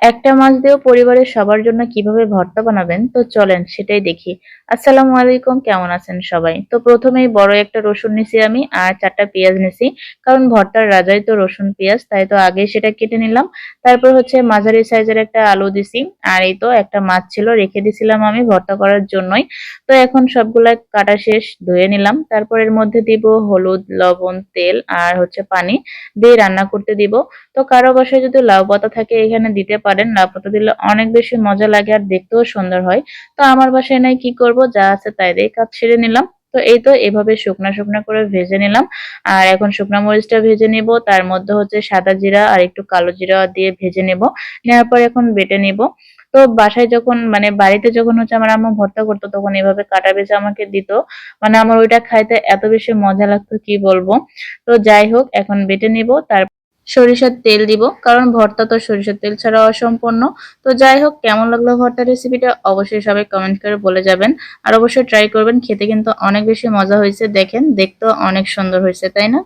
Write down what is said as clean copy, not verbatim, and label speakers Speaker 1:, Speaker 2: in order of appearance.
Speaker 1: একটা মাছ দিয়েও পরিবারের সবার জন্য কিভাবে ভর্তা বানাবেন তো চলেন সেটাই দেখি। আসসালামু আলাইকুম, কেমন আছেন সবাই? তো প্রথমেই বড় একটা রসুন নিছি আমি আর ৪টা পেঁয়াজ নিছি। কারণ ভর্তার রাজাই তো রসুন পেঁয়াজ, তাই তো আগেই সেটা কেটে নিলাম। তারপর হচ্ছে মাঝারি সাইজের একটা আলু দিছি। আর এই তো একটা মাছ ছিল রেখে দিছিলাম আমি ভর্তা করার জন্যই। তো এখন সবগুলা কাটা শেষ, ধুয়ে নিলাম। তারপর এর মধ্যে দিব হলুদ, লবণ, তেল আর হচ্ছে পানি দিয়ে রান্না করতে দিব। তো কারো বাসায় যদি লাউ পাতা থাকে এখানে দিতে পারেন। লাউ পাতা দিলে অনেক বেশি মজা লাগে আর দেখতেও সুন্দর হয়। তো আমার বাসায় নাই, কি করব, যা আছে তাই দিয়ে কাজ সেরে নিলাম। তো এই তো এভাবে শুকনা শুকনা করে ভেজে নিলাম। আর এখন শুকনা মরিচটা ভেজে নিব, তার মধ্যে হচ্ছে সাদা জিরা আর একটু কালো জিরা দিয়ে ভেজে নেব। নেওয়ার পর এখন বেটে নিব। তো বাসায় যখন মানে বাড়িতে যখন হচ্ছে আমার আম্মু ভর্তা করতো তখন এভাবে কাটা ভেজে আমাকে দিত। মানে আমার ওইটা খাইতে এত বেশি মজা লাগতো কি বলবো। তো যাই হোক, এখন বেটে নিব। তার সরিষার তেল দিব, কারণ ভর্তা তো সরিষার তেল ছাড়া অসম্পূর্ণ। তো যাই হোক, কেমন লাগলো ভর্তা রেসিপিটা অবশ্যই সবাই কমেন্ট করে বলে যাবেন। আর অবশ্যই ট্রাই করবেন, খেতে কিন্তু অনেক বেশি মজা হয়েছে। দেখেন, দেখতেও অনেক সুন্দর হয়েছে, তাই না?